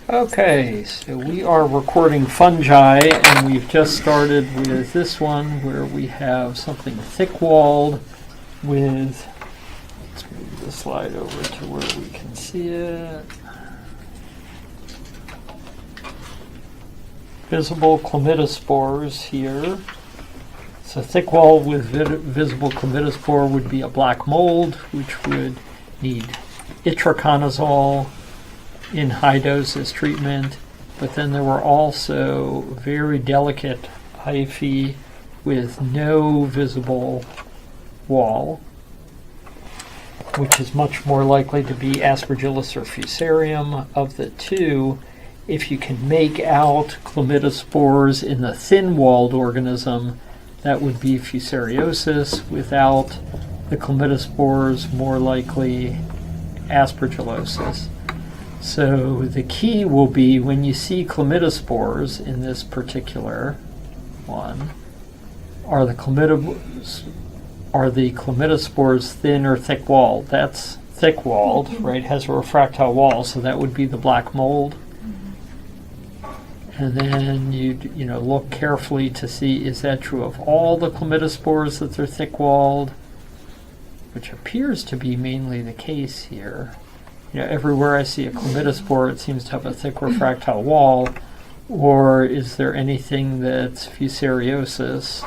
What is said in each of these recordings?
Okay, so we are recording fungi, and we've just started with this one where we have something thick-walled with, let's move the slide over to where we can see it, visible chlamydospores here. So thick wall with visible chlamydospore would be a black mold, which would need itraconazole in high dose as treatment, but then there were also very delicate hyphae with no visible wall, which is much more likely to be Aspergillus or Fusarium. Of the two, if you can make out chlamydospores in the thin-walled organism, that would be Fusariosis. Without the chlamydospores, more likely Aspergillosis. So the key will be when you see chlamydospores in this particular one, are the chlamydospores thin or thick-walled? That's thick-walled, right? Has a refractile wall, so that would be the black mold. And then you look carefully to see, is that true of all the chlamydospores that they're thick-walled, which appears to be mainly the case here. Everywhere I see a chlamydospore, it seems to have a thick refractile wall. Or is there anything that's Fusariosis?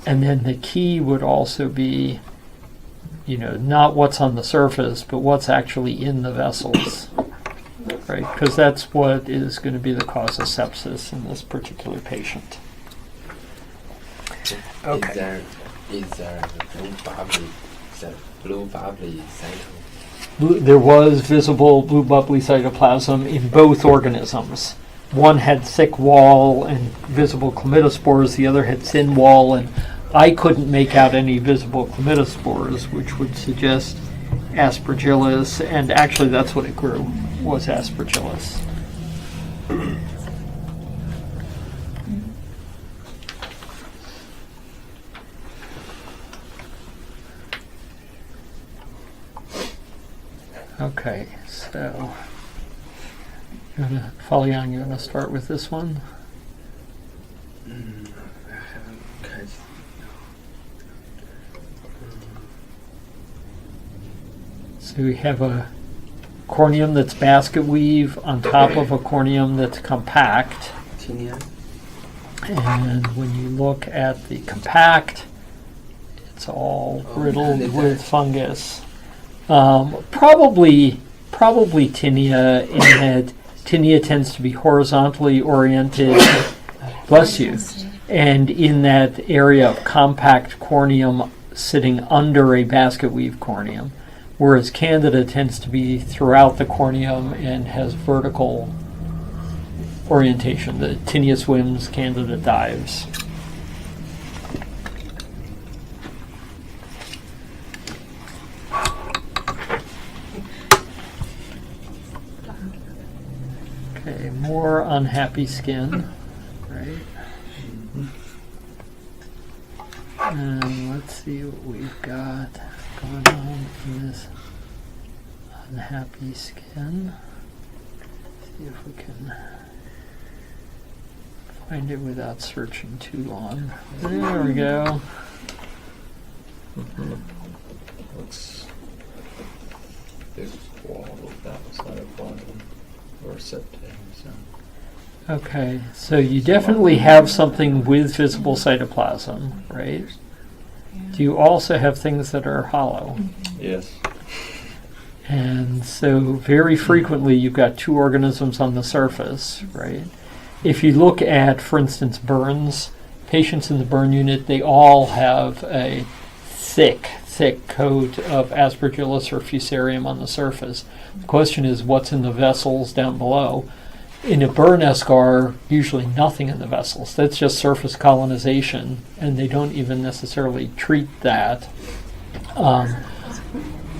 And then the key would also be, not what's on the surface, but what's actually in the vessels, right? Because that's what is going to be the cause of sepsis in this particular patient. Okay. Is there blue bubbly cytoplasm? There was visible blue bubbly cytoplasm in both organisms. One had thick wall and visible chlamydospores, the other had thin wall, and I couldn't make out any visible chlamydospores, which would suggest Aspergillus, and actually that's what it grew, was Aspergillus. Okay, so you want to follow on? You want to start with this one? So we have a corneum that's basket weave on top of a corneum that's compact. And when you look at the compact, it's all riddled with fungus. Probably tinea, in that tinea tends to be horizontally oriented, bless you, and in that area of compact corneum sitting under a basket weave corneum, whereas candida tends to be throughout the corneum and has vertical orientation. The tinea swims, candida dives. Okay, more unhappy skin, right? And let's see what we've got going on in this unhappy skin. See if we can find it without searching too long. There we go. Looks big wall of that side of bottom or septic. So. Okay, so you definitely have something with visible cytoplasm, right? Do you also have things that are hollow? Yes. And so very frequently you've got two organisms on the surface, right? If you look at, for instance, burns, patients in the burn unit, they all have a thick coat of Aspergillus or Fusarium on the surface. The question is, what's in the vessels down below? In a burn eschar, usually nothing in the vessels. That's just surface colonization, and they don't even necessarily treat that.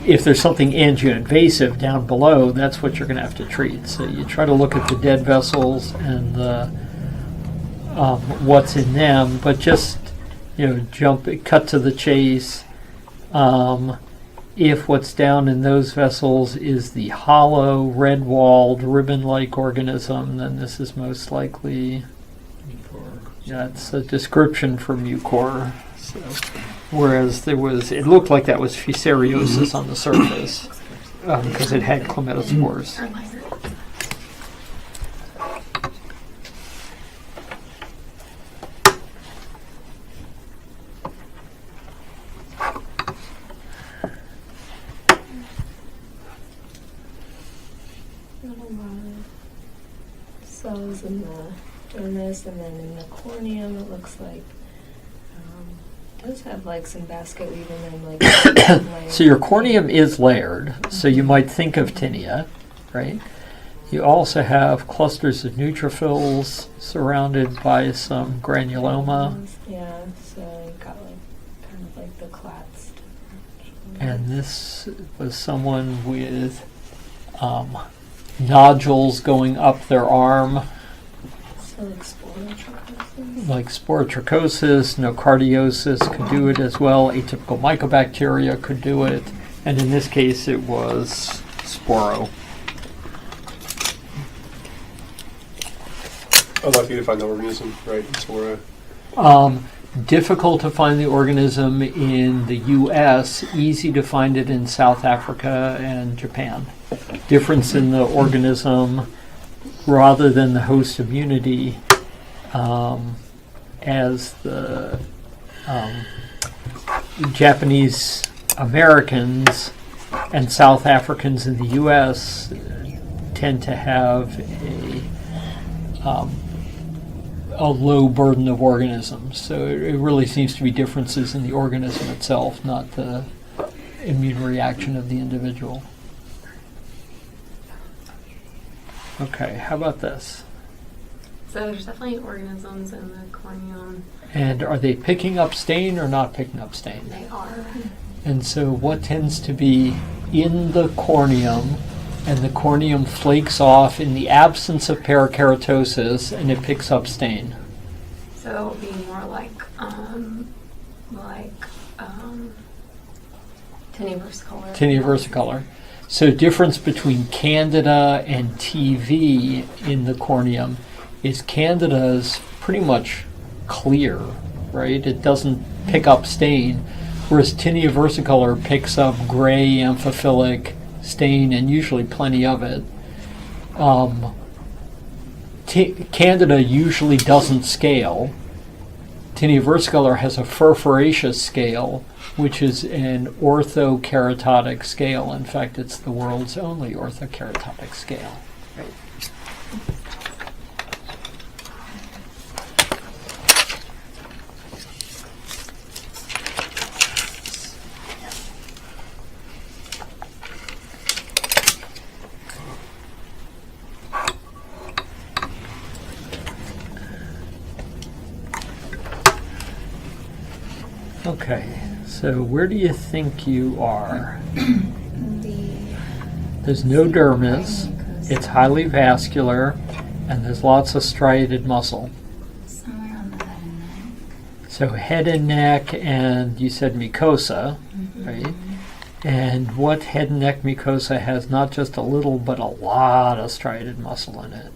If there's something angioinvasive down below, that's what you're going to have to treat. So you try to look at the dead vessels and the what's in them, but just cut to the chase. if what's down in those vessels is the hollow, red-walled, ribbon-like organism, then this is most likely, that's a description for mucor. So, whereas it looked like that was Fusariosis on the surface, because it had chlamydospores. Cells in the dermis, and then in the corneum it looks like it does have like some basket weaving and like So your corneum is layered, so you might think of tinea, right? You also have clusters of neutrophils surrounded by some granuloma. Yeah, so you've got like kind of like the clats. And this was someone with nodules going up their arm, So like sporotrichosis. like sporotrichosis, nocardiosis could do it as well. Atypical mycobacteria could do it. And in this case, it was sporo. Unlucky to find the organism, right? Spora. Difficult to find the organism in the U.S., easy to find it in South Africa and Japan. Difference in the organism rather than the host immunity, as the Japanese Americans and South Africans in the U.S. tend to have a low burden of organisms. So it really seems to be differences in the organism itself, not the immune reaction of the individual. Okay, how about this? So there's definitely organisms in the corneum. And are they picking up stain or not picking up stain? They are. And so what tends to be in the corneum, and the corneum flakes off in the absence of parakeratosis, and it picks up stain? So it would be more like tinea versicolor. Tinea versicolor. So difference between Candida and TV in the corneum is Candida's pretty much clear, right? It doesn't pick up stain, whereas tinea versicolor picks up gray amphiphilic stain, and usually plenty of it. Candida usually doesn't scale. Tinea versicolor has a furfuraceous scale, which is an orthokeratotic scale. In fact, it's the world's only orthokeratotic scale. Right. Okay, so where do you think you are? There's no dermis, it's highly vascular, and there's lots of striated muscle. Somewhere on the head and neck. So head and neck, and you said mucosa, right? And what head and neck mucosa has not just a little, but a lot of striated muscle in it?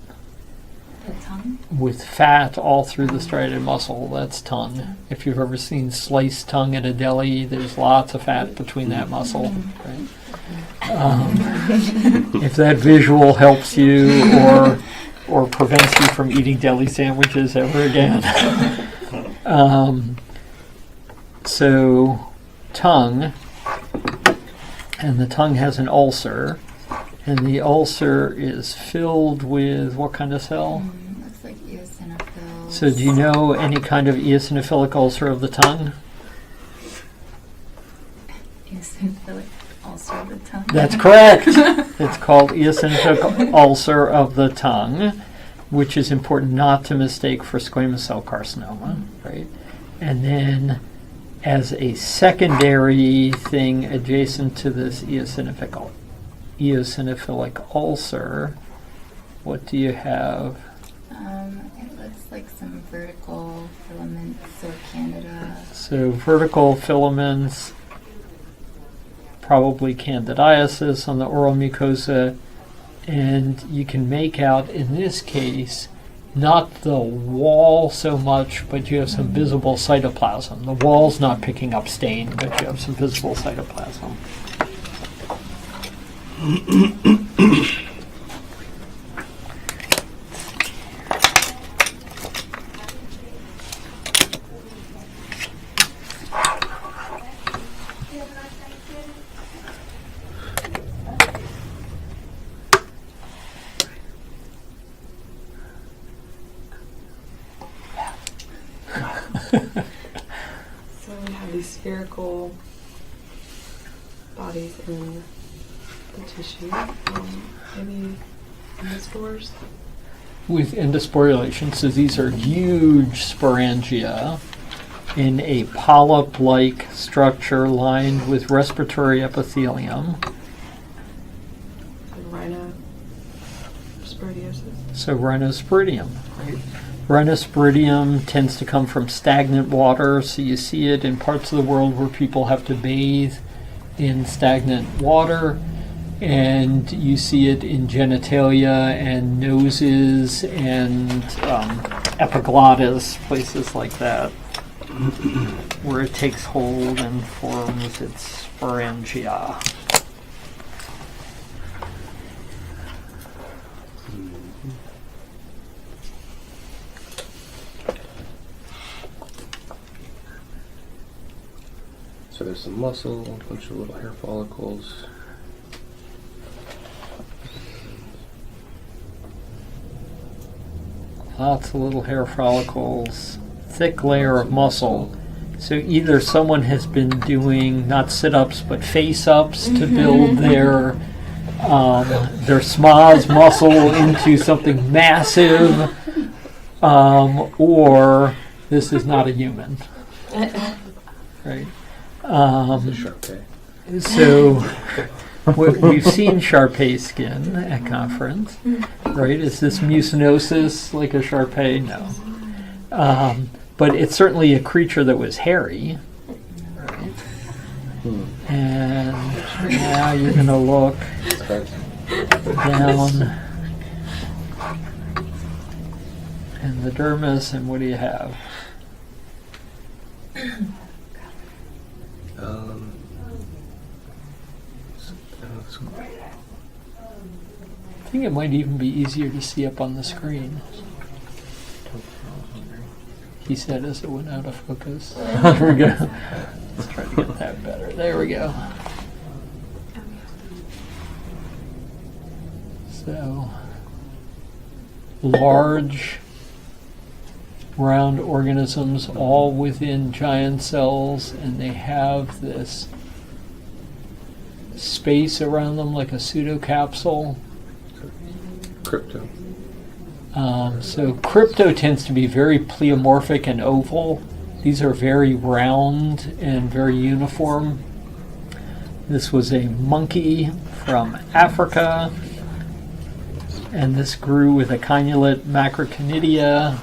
The tongue? With fat all through the striated muscle, that's tongue. If you've ever seen sliced tongue at a deli, there's lots of fat between that muscle. Right? If that visual helps you or prevents you from eating deli sandwiches ever again. So, tongue, and the tongue has an ulcer, and the ulcer is filled with what kind of cell? Looks like eosinophils. So do you know any kind of eosinophilic ulcer of the tongue? Eosinophilic ulcer of the tongue? That's correct. It's called eosinophilic ulcer of the tongue, which is important not to mistake for squamous cell carcinoma, right? And then as a secondary thing adjacent to this eosinophilic ulcer, what do you have? It looks like some vertical filaments or candida. So vertical filaments probably candidiasis on the oral mucosa, and you can make out, in this case, not the wall so much, but you have some visible cytoplasm. The wall's not picking up stain, but you have some visible cytoplasm. So we have these spherical bodies in the tissue. Maybe endospores. With endosporulation, so these are huge sporangia in a polyp-like structure lined with respiratory epithelium. Rhinosporidiosis. So rhinosporidium, right? Rhinosporidium tends to come from stagnant water, so you see it in parts of the world where people have to bathe in stagnant water, and you see it in genitalia and noses and epiglottis, places like that, where it takes hold and forms its sporangia. So there's some muscle, a bunch of little hair follicles. Lots of little hair follicles, thick layer of muscle. So either someone has been doing not sit-ups but face-ups to build their schmaz muscle into something massive, or this is not a human, right? The Sharpay. So we've seen Sharpay skin at conference, right? Is this mucinosis like a Sharpay? No. But it's certainly a creature that was hairy, right? And now you're going to look down in the dermis, and what do you have? I think it might even be easier to see up on the screen. He said as it went out of focus. There we go. Let's try to get that better. There we go. So, large, round organisms all within giant cells, and they have this space around them like a pseudocapsule. Crypto. So crypto tends to be very pleomorphic and oval. These are very round and very uniform. This was a monkey from Africa, and this grew with a cannulate macroconidia.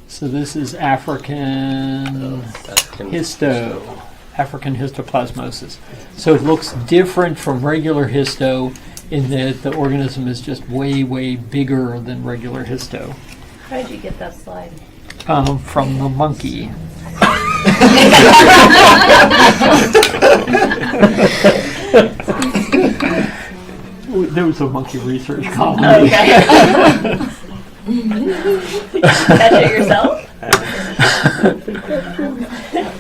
So this is African histoplasmosis. So it looks different from regular histo in that the organism is just way, way bigger than regular histo. How did you get that slide? From the monkey. There was a monkey research column. Okay. Did you catch it yourself?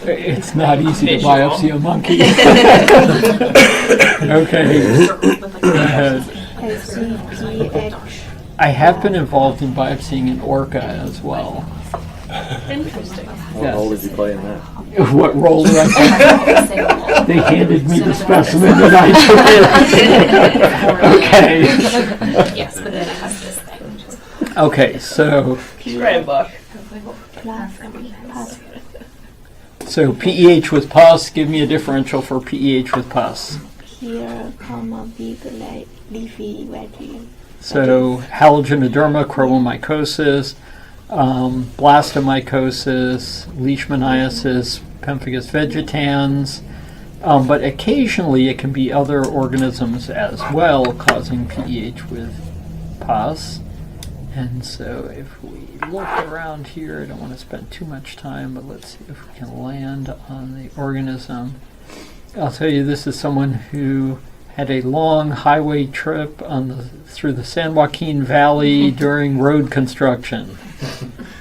It's not easy to biopsy a monkey. Okay. Go ahead. I have been involved in biopsying an orca as well. Interesting. What role did you play in that? What role did I play? They handed me the specimen and I took it. Okay. Yes, but then it has this thing. Okay, so You should write a book. So PEH with pus, give me a differential for PEH with pus. Here, comma, big, like, leafy, veggie. So halogenoderma, chromomycosis, blastomycosis, leishmaniasis, pemphigus vegetans, But occasionally it can be other organisms as well causing PEH with pus. And so if we look around here, I don't want to spend too much time, but let's see if we can land on the organism. I'll tell you, this is someone who had a long highway trip through the San Joaquin Valley during road construction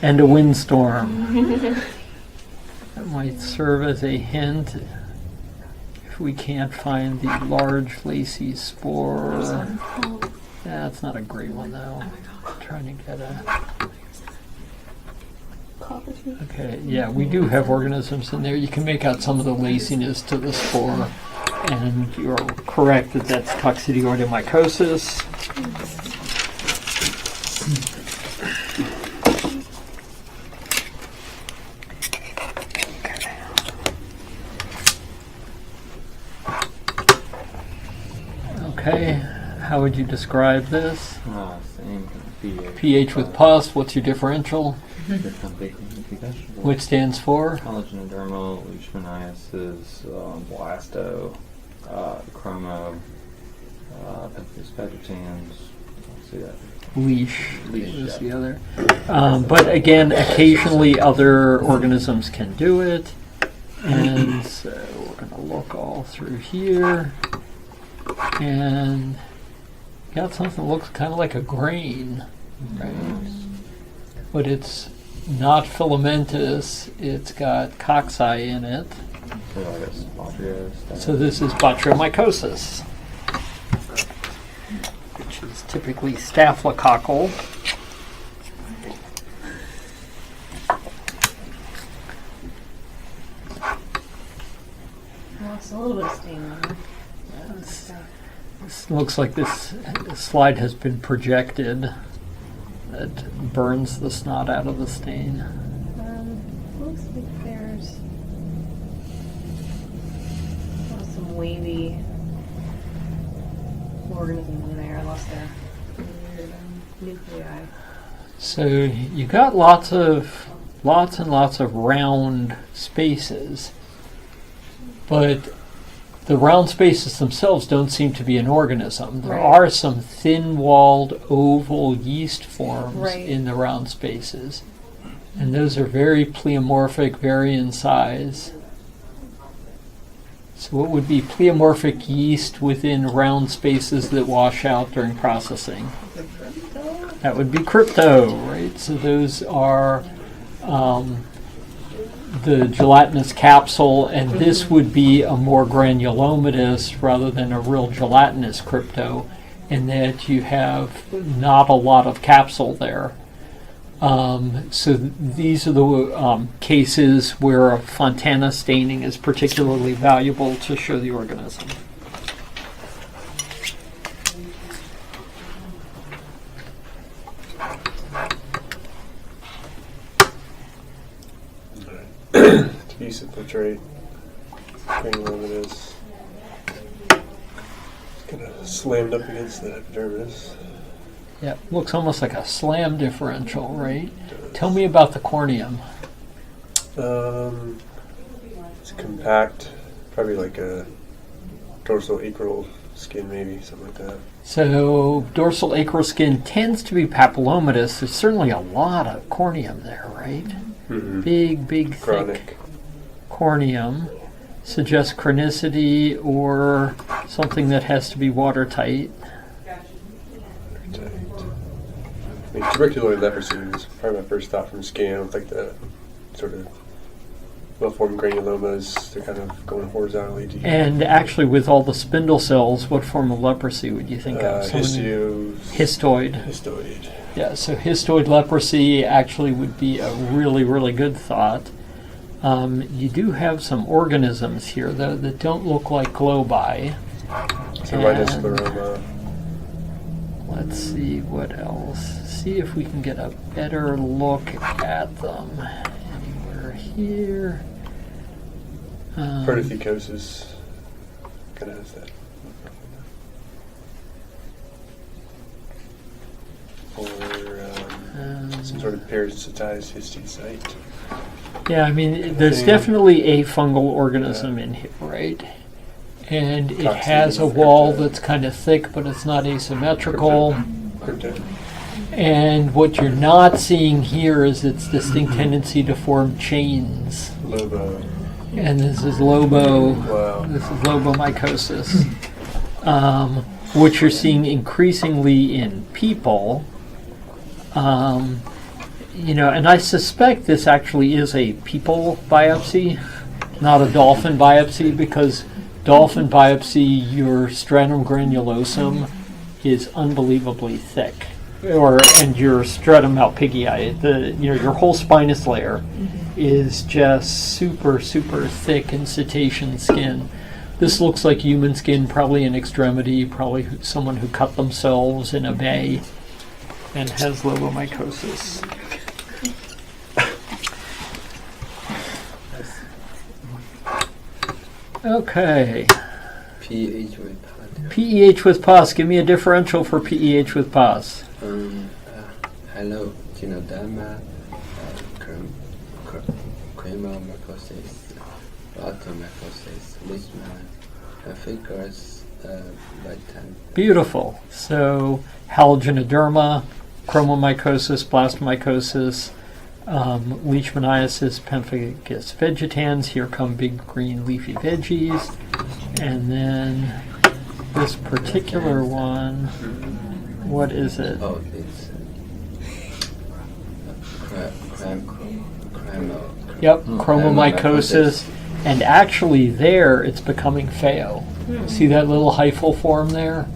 and a windstorm. That might serve as a hint if we can't find the large lacy spore. That's not a great one though. I'm trying to get a... Okay, yeah, we do have organisms in there. You can make out some of the laciness to the spore. And you're correct that that's coccidioidomycosis. Okay, how would you describe this? Same pH. pH with pus, what's your differential? Which stands for? Collagen-dermal, leishmaniasis, blasto, chromo, Pemphigus vegetans. Let's see that. Leash Leash, is yeah. the other. But again, occasionally other organisms can do it. And so we're going to look all through here. And got something that looks kind of like a grain, right? But it's not filamentous. It's got cocci in it. So I guess Botrytis. So this is botryomycosis, which is typically staphylococcal. Well, it's a little bit of stain on there. This looks like this slide has been projected. That burns the snot out of the stain. Looks like there's some wavy organisms in there. I lost their weird nuclei. So you got lots and lots of round spaces, but the round spaces themselves don't seem to be an organism. There Right. are some thin-walled oval yeast forms Right. in the round spaces, and those are very pleomorphic, vary in size. So what would be pleomorphic yeast within round spaces that wash out during processing? That would be crypto, right? So those are the gelatinous capsule, and this would be a more granulomatous rather than a real gelatinous crypto, in that you have not a lot of capsule there. So these are the cases where a Fontana staining is particularly valuable to show the organism. Use of portrait, granulomatous, kind of slammed up against the epidermis. Yeah, looks almost like a slam differential, right? Tell me about the corneum. It's compact, probably like a dorsal acral skin, maybe something like that. So dorsal acral skin tends to be papillomatous. There's certainly a lot of corneum there, right? Mm-hmm. Big, Chronic. thick corneum. Suggests chronicity or something that has to be watertight. I mean, tubercular leprosy was probably my first thought from scan, with like the sort of well-formed granulomas. They're kind of going horizontally to And actually, with all the spindle cells, what form of leprosy would you think of? Histoid. Histoid. Yeah, so histoid leprosy actually would be a really, really good thought. You do have some organisms here, though, that don't look like globi. So rhinocleroma. Let's see what else. See if we can get a better look at them. Anywhere here. Protothecosis. Kind of has that. Or some sort of parasitized histiocyte. Yeah, I mean, there's definitely a fungal organism in here, right? and it Toxins has a and wall crypto. that's kind of thick, but it's not asymmetrical. Crypto. And what you're not seeing here is its distinct tendency to form chains. Lobo. And this is lobo. Wow. This is lobomycosis. What you're seeing increasingly in people. And I suspect this actually is a people biopsy, not a dolphin biopsy, because dolphin biopsy, your stratum granulosum is unbelievably thick, and your stratum malpighiae, your whole spinous layer is just super, super thick in cetacean skin. This looks like human skin, probably an extremity, probably someone who cut themselves in a bay and has lobomycosis. Okay. pH with part. PEH with pus. Give me a differential for PEH with pus. Hello, Genoderma, Chemomycosis, Automycosis, Leishman, figures by 10. Beautiful. So Halogenoderma, chromomycosis, blastomycosis, leishmaniasis, pemphigus vegetans. Here come big green leafy veggies. And then this particular one, what is it? Oh, it's Yep, chromomycosis. And actually there it's becoming pheo. See that little hyphal form there?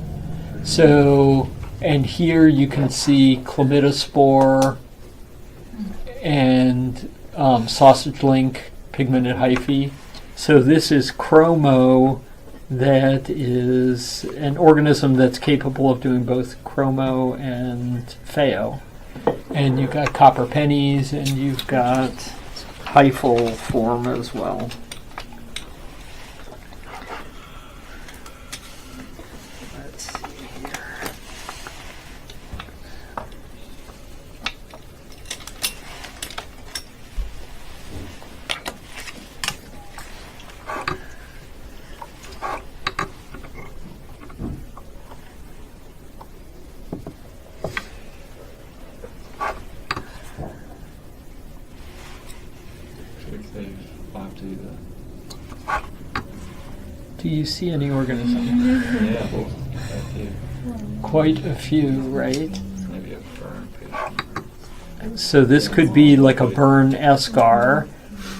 So, and here you can see chlamydospore and sausage link pigmented hyphae. So this is chromo, that is an organism that's capable of doing both chromo and pheo. And you've got copper pennies, and you've got hyphal form as well. Let's see here. Do you see any organism? Yeah, well, Quite a few, right? maybe a burn patient. So this could be like a burn eschar,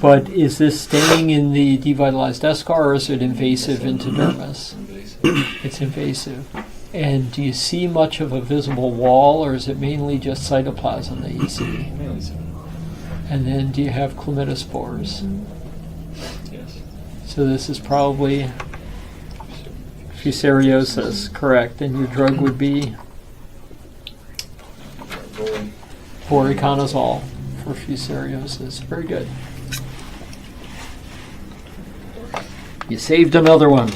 but is this staying in the devitalized eschar, or is it invasive into dermis? Invasive. It's invasive. And do you see much of a visible wall, or is it mainly just cytoplasm that you see? Mainly so. And then do you have chlamydospores? Yes. So this is probably Fusariosis, correct. And your drug would be Rolling. voriconazole for Fusariosis. Very good. You saved another one.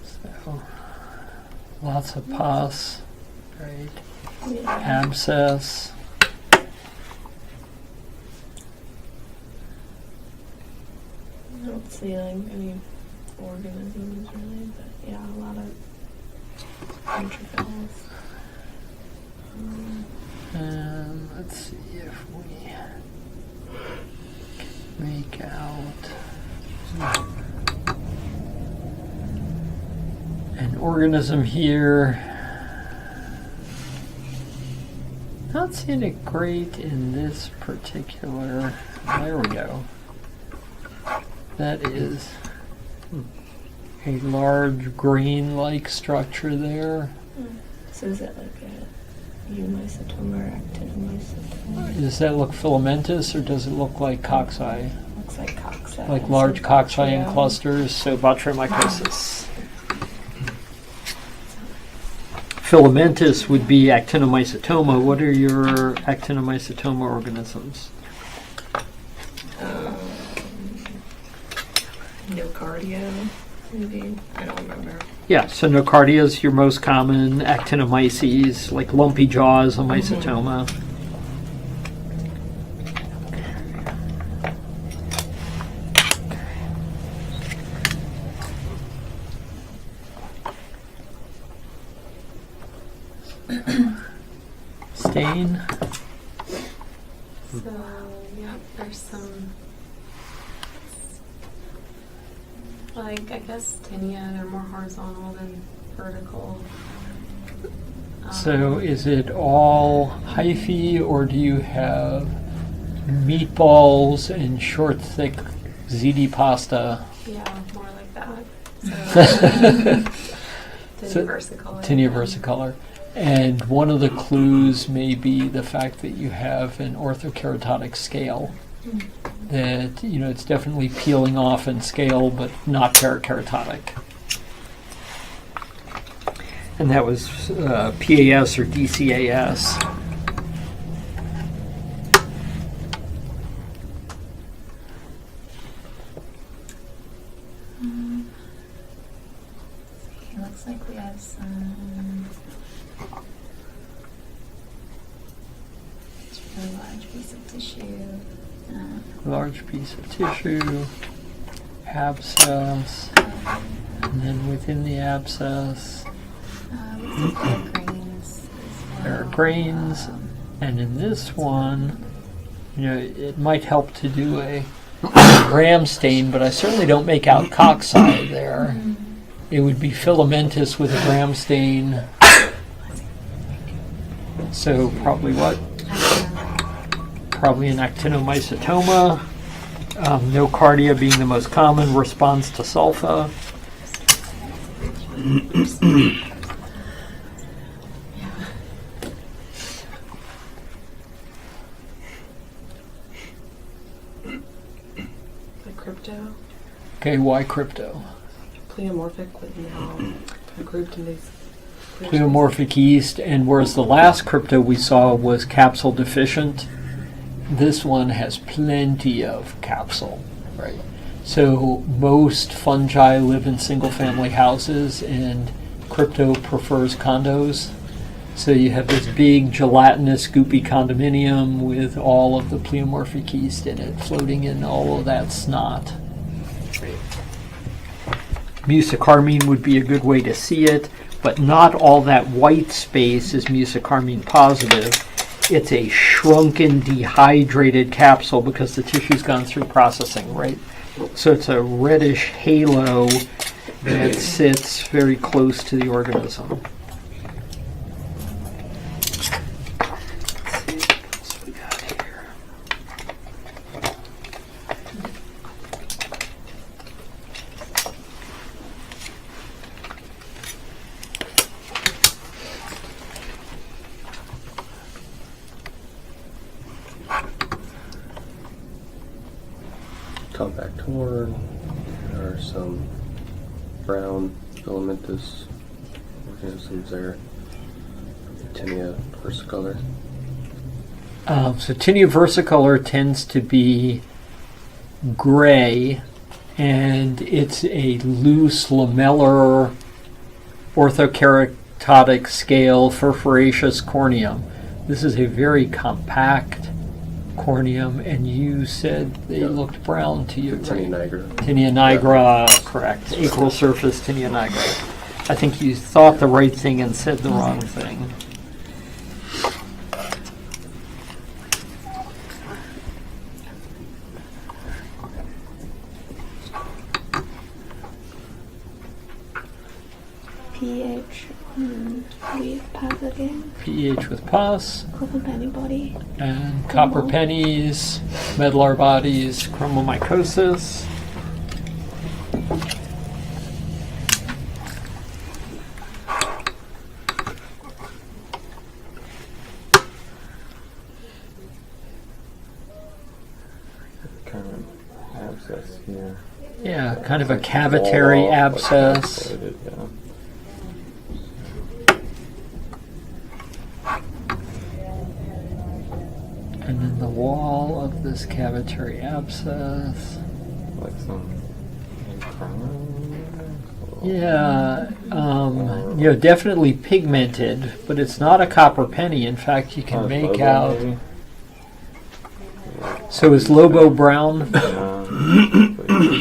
So, lots of pus, right? Abscess. I don't see like any organisms really, but yeah, a lot of neutrophils. And let's see if we make out an organism here. Not seeing it great in this particular. There we go. That is a large grain-like structure there. So is it like a eumycetoma or actinomycetoma? Does that look filamentous, or does it look like cocci? Looks like cocci. Like large cocci in Botrytis. clusters, so botryomycosis. Filamentous would be actinomycetoma. What are your actinomycetoma organisms? Nocardia, maybe. I don't remember. Yeah, so nocardia is your most common. Actinomyces, like lumpy jaws, a mycetoma. Stain. So, yeah, there's some, like, I guess tinea, they're more horizontal than vertical. So is it all hyphae, or do you have meatballs and short, thick ziti pasta? Yeah, more like that. So, So- versicolor. Tinea versicolor. And one of the clues may be the fact that you have an orthokeratotic scale. That, you know, it's definitely peeling off in scale, but not parakeratotic. And that was PAS or DCAS. It looks like we have some. It's a really large piece of tissue. Large piece of tissue, abscess, and then within the abscess, Looks like there are grains. As there are well. grains. And in this one, you know, it might help to do a gram stain, but I certainly don't make out coxide there. It would be filamentous with a gram stain. So probably what? Probably an actinomycetoma. Nocardia being the most common, responds to sulfa. The crypto, Okay, why crypto? pleomorphic with now kind of grouped in these. Pleomorphic yeast, and whereas the last crypto we saw was capsule deficient, this one has plenty of capsule, right? So most fungi live in single family houses, and crypto prefers condos. So you have this big gelatinous goopy condominium with all of the pleomorphic yeast in it, floating in all of that snot. Mucicarmine would be a good way to see it, but not all that white space is mucicarmine positive. It's a shrunken, dehydrated capsule because the tissue's gone through processing, right? So it's a reddish halo that sits very close to the organism. Let's see what we got here. Compact horn. There are some brown filamentous organisms there. Tinea versicolor. So tinea versicolor tends to be gray, and it's a loose lamellar orthokeratotic scale furfuraceous corneum. This is a very compact corneum, and you said they looked brown to you, Tinea right? nigra. Tinea nigra, correct. Acral surface tinea nigra. I think you thought the right thing and said the wrong thing. pH with pass again. pH with pus, Copper penny body. and copper pennies, medlar bodies, chromomycosis. Kind of abscess here. Yeah, kind of a cavitary Wall off, like abscess. isolated, yeah. wall of this cavitary abscess. Like some crown? Yeah, definitely pigmented, but it's not a copper penny. In fact, you can make out. So is Lobo brown?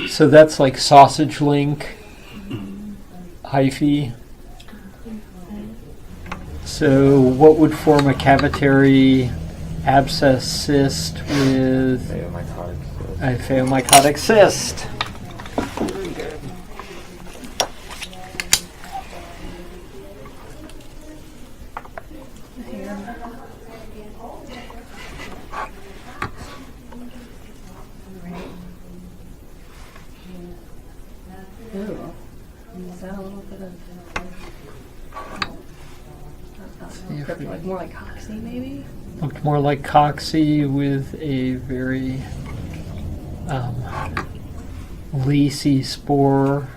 So that's like sausage link, hyphae. So what would form a cavitary abscess cyst with a phaeomycotic cyst? Very good. Ooh. Is that a little bit of like more like Coxie maybe? Looked more like Coxie with a very lacy spore.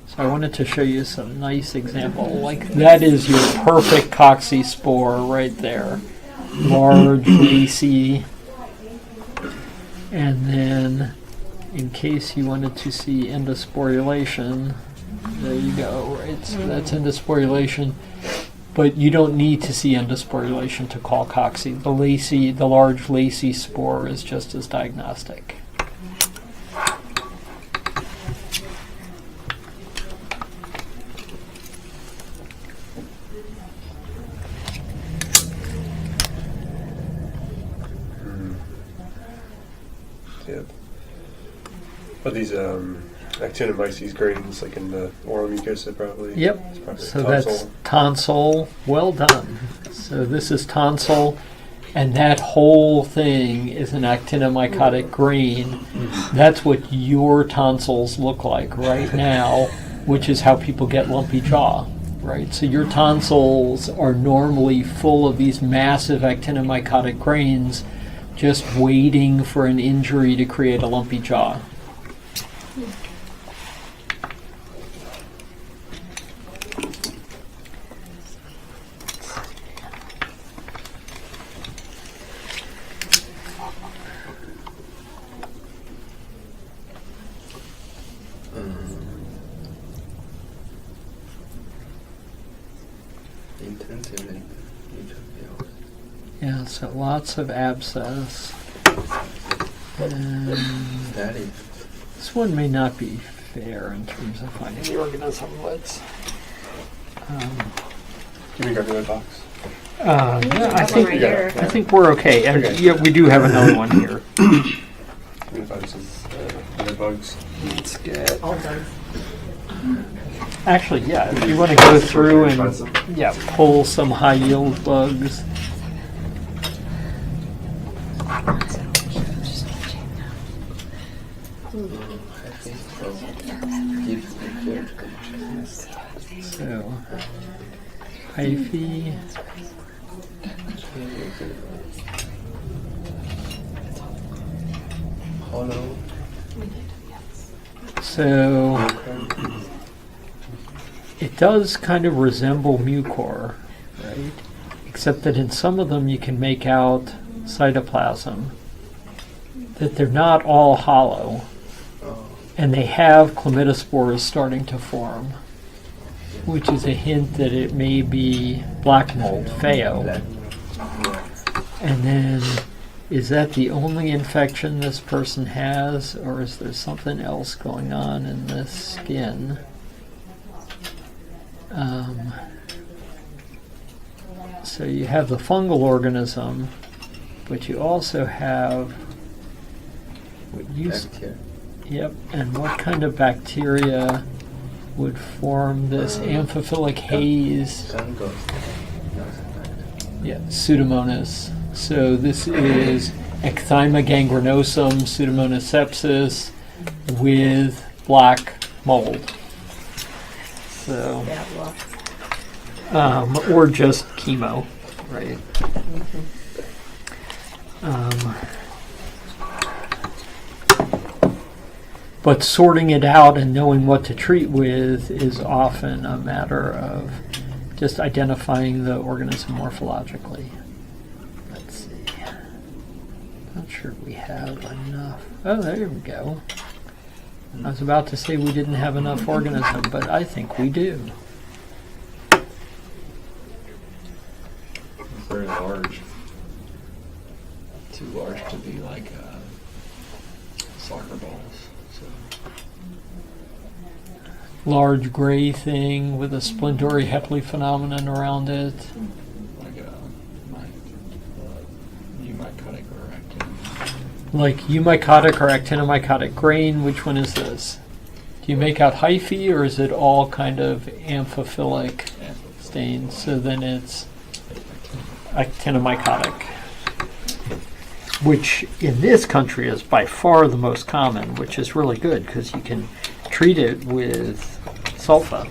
So I wanted to show you some nice example. Like that is your perfect Coxie spore right there. Large, lacy. And then in case you wanted to see endosporulation, there you go, right? So that's endosporulation. But you don't need to see endosporulation to call Coxie. The large lacy spore is just as diagnostic. Yep. Are these actinomyces grains like in the oral mucosa probably? Yep. It's probably So tonsil. that's tonsil. Well done. So this is tonsil, and that whole thing is an actinomycotic grain. That's what your tonsils look like right now, which is how people get lumpy jaw, right? So your tonsils are normally full of these massive actinomycotic grains, just waiting for an injury to create a lumpy jaw. Intensively neutrophils. Yeah, so lots of abscess. And Study. this one may not be fair in terms of finding the organism. Let's. Give me another box. Yeah, I think right here. I think we're okay. And Okay. yeah, we do have another one here. I'm gonna find some other bugs. Let's get. All done. Actually, yeah, if you want to go through and pull some high yield bugs. So, hyphae. Hollow. So it does kind of resemble mucor, right? Except that in some of them you can make out cytoplasm, that they're not all hollow, and they have chlamydospores starting to form, which is a hint that it may be black mold, pheo. And then, is that the only infection this person has, or is there something else going on in this skin? So you have the fungal organism, but you also have what Bacteria. Yep, and what kind of bacteria would form this amphiphilic haze? Fungus. Yeah, Pseudomonas. So this is Ecthyma gangrenosum, Pseudomonas sepsis, with black mold. So, or just chemo, right? But sorting it out and knowing what to treat with is often a matter of just identifying the organism morphologically. Let's see. Not sure we have enough. Oh, there we go. I was about to say we didn't have enough organism, but I think we do. It's very large. Too large to be like soccer balls. So. Large gray thing with a splintery Hepley phenomenon around it. Like eumycotic or actin. Like eumycotic or actinomycotic grain. Which one is this? Do you make out hyphae or is it all kind of amphiphilic stains? So then it's actinomycotic, which in this country is by far the most common, which is really good because you can treat it with sulfa.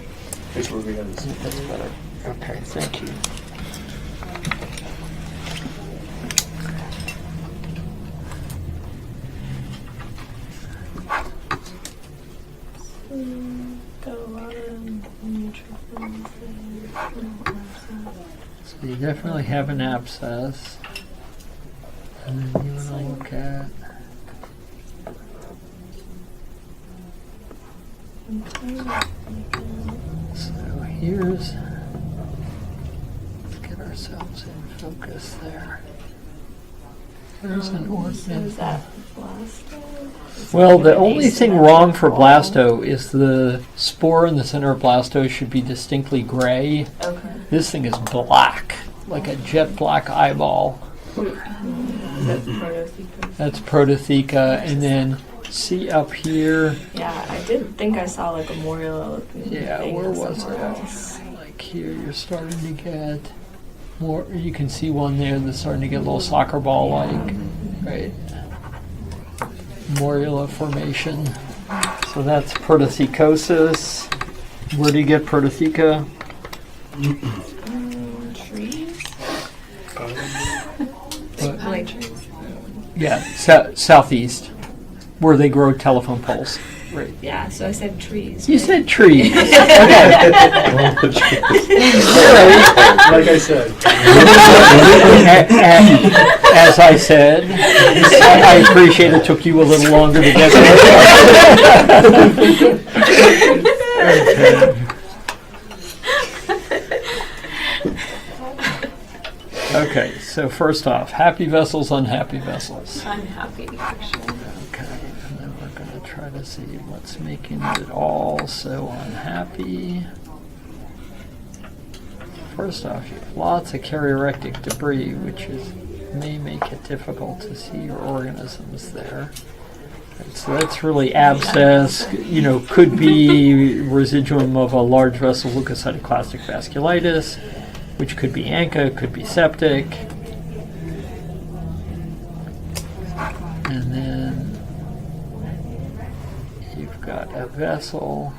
Here's where we have this. That's better. Okay, thank you. Got a lot of neutrophils there. So you definitely have an abscess. And then you want to look at so here's, let's get ourselves in focus there. There's an So is organism. that blasto? Is Well, that the an only thing wrong for asymmetrical? blasto is the spore in the center of blasto should be distinctly gray. Okay. This thing is black, like a jet black eyeball. That's prototheca. That's prototheca, and then see up here. Yeah, I did think I saw like a morula looking Yeah, thing where was somewhere it? else. Like here, you're starting to get more. You can see one there that's starting to get a little soccer ball like, right? Morula formation. So that's protothecosis. Where do you get prototheca? Trees? What? Like, Yeah, southeast, where they grow telephone poles. Right. yeah, so I said trees. You right? said trees. Okay. Like I said. As I said, I appreciate it took you a little longer to get there. Okay, so first off, happy vessels, unhappy vessels. Unhappy, actually. Okay, and then we're going to try to see what's making it all so unhappy. First off, you have lots of karyorectic debris, which may make it difficult to see your organisms there. And so that's really abscess, could be residuum of a large vessel leukocytoclastic vasculitis, which could be ANCA, could be septic. And then you've got a vessel.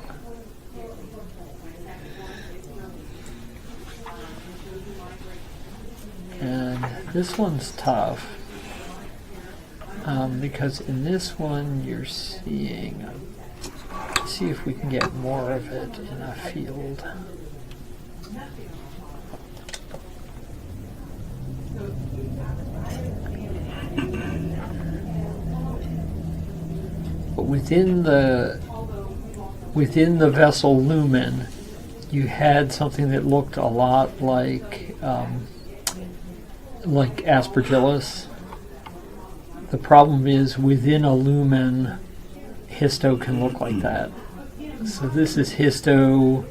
And this one's tough because in this one you're seeing, see if we can get more of it in a field. But within the vessel lumen, you had something that looked a lot like aspergillus. The problem is within a lumen, histo can look like that. So this is histo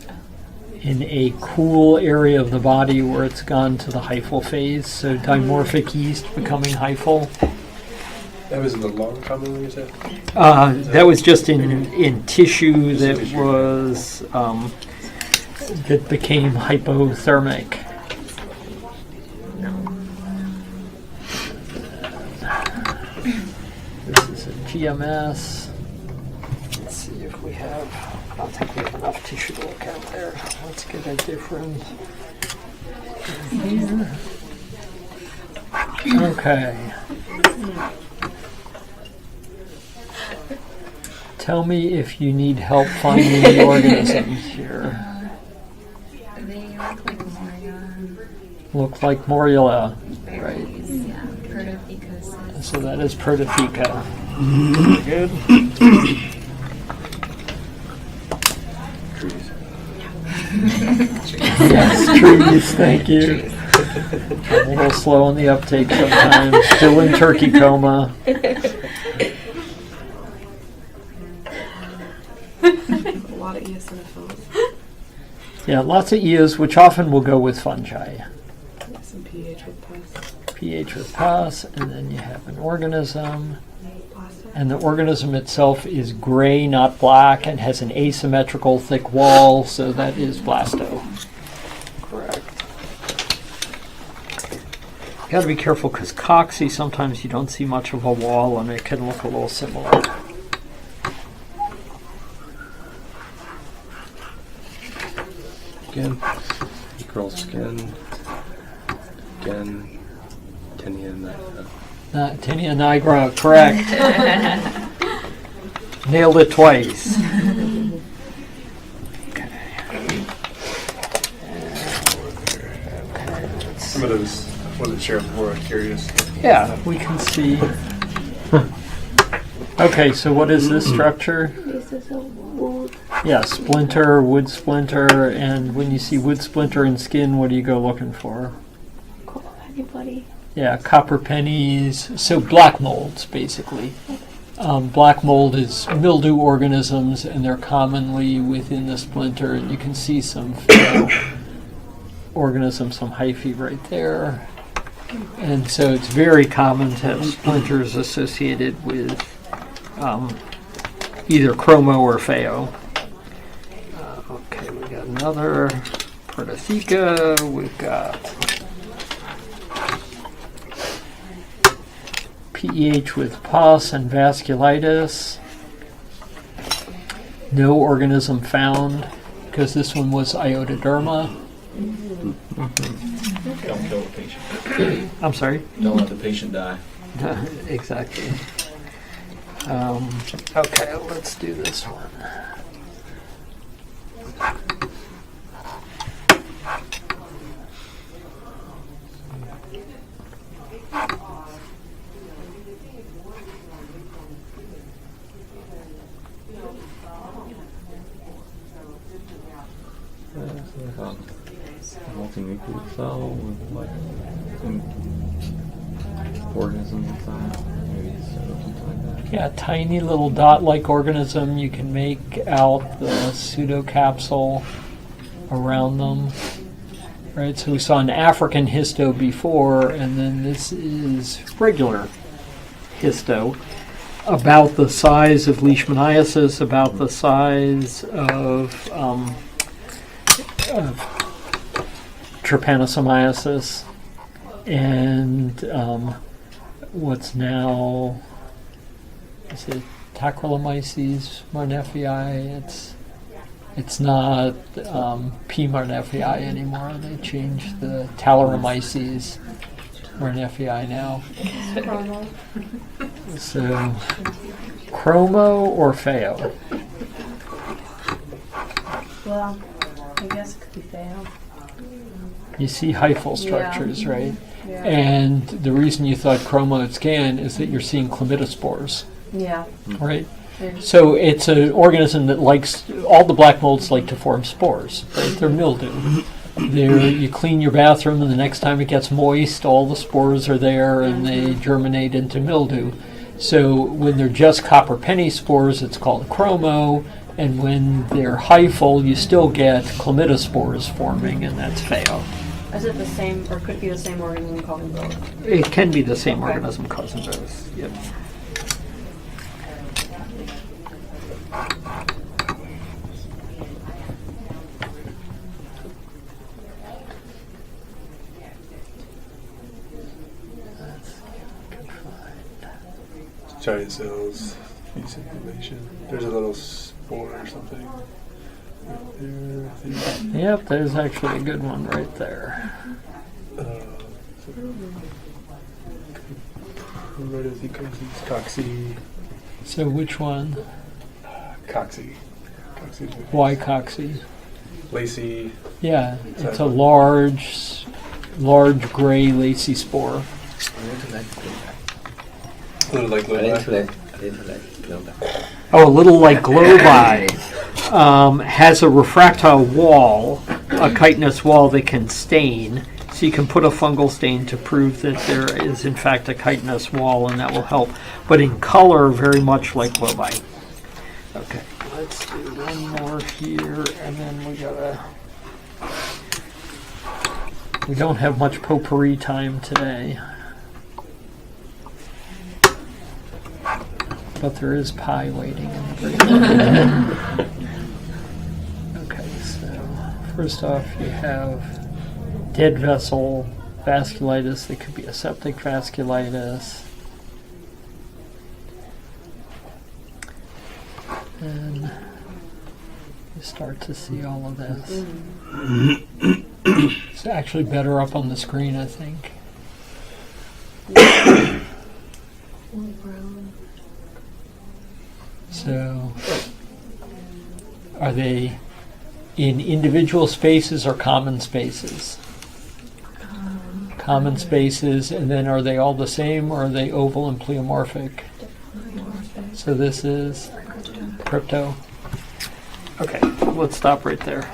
in a cool area of the body where it's gone to the hyphal phase. So dimorphic yeast becoming hyphal. That was in the lung commonly, you said? That was just in tissue that was that became hypothermic. This is a GMS. Let's see if we have. I don't think we have enough tissue to look at there. Let's get a different. Here. Okay. Tell me if you need help finding the organisms here. They look like morula. Look like morula, right? Yeah, protothecosis. So that is Prototheca. Very good. Trees. Yes, trees, thank you. I'm a little slow on the uptake sometimes. Still in turkey coma. A lot of eosinophils. Yeah, lots of eos, which often will go with fungi. Some pH with pus. pH with pus, and then you have an organism. Plastic. And the organism itself is gray, not black, and has an asymmetrical thick wall, so that is blasto. Correct. You gotta be careful because cocci, sometimes you don't see much of a wall and it can look a little similar. Again, girl's skin. Again, tinea nigra. Tinea nigra, correct. Nailed it twice. Some of those wasn't sure before. I was curious. Yeah, we can see. Okay, so what is this structure? This is a wood. Yeah, splinter, wood splinter, and when you see wood splinter and skin, what do you go looking for? Anybody? Yeah, copper pennies, so black molds, basically. Black mold is mildew organisms, and they're commonly within the splinter, and you can see some organisms, some hyphae right there. And so it's very common to have splinters associated with either chromo or pheo. Okay, we got another Prototheca. We've got PEH with pus and vasculitis. No organism found because this one was iododerma. Don't kill the patient. I'm sorry? Don't let the patient die. Exactly. Okay, let's do this one. Multinuclear cell with like some organisms inside, maybe something like that. Yeah, tiny little dot-like organism. You can make out the pseudocapsule around them. Right, so we saw an African histo before, and then this is regular histo. About the size of leishmaniasis, about the size of trypanosomiasis, and what's now, is it Tacrolomyces marneffii? It's not P. marneffii anymore. They changed the Talaromyces marneffii now. So, chromo or pheo? Well, I guess it could be fail. You see hyphal structures, right? Yeah. And the reason you thought chromo at scan is that you're seeing chlamydospores, Yeah. right? So it's an organism that likes, all the black molds like to form spores, right? They're mildew. You clean your bathroom, and the next time it gets moist, all the spores are there, and they germinate into mildew. So when they're just copper penny spores, it's called chromo, and when they're hyphal, you still get chlamydospores forming, and that's pheo. Is it the same, or could it be the same organism causing both? It can be the same Okay. organism causing both. Yep. Giant cells, use information. There's a little spore or something. Right there, I think. Yep, there's actually a good one right there. Coxy. So which one? Coxy. Why coxy? Lacy. Yeah, it's a large gray lacy spore. Little like I little didn't know that. Oh, a little like globi. Has a refractile wall, a chitinous wall that can stain. So you can put a fungal stain to prove that there is in fact a chitinous wall, and that will help. But in color, very much like globi. Okay, let's do one more here, and then we don't have much potpourri time today. But there is pie waiting in the fridge. Okay, so first off you have dead vessel vasculitis. It could be a septic vasculitis. And you start to see all of this. It's actually better up on the screen, I think. So, are they in individual spaces or common spaces? Common spaces, and then are they all the same, or are they oval and pleomorphic? So this is crypto. Okay, let's stop right there.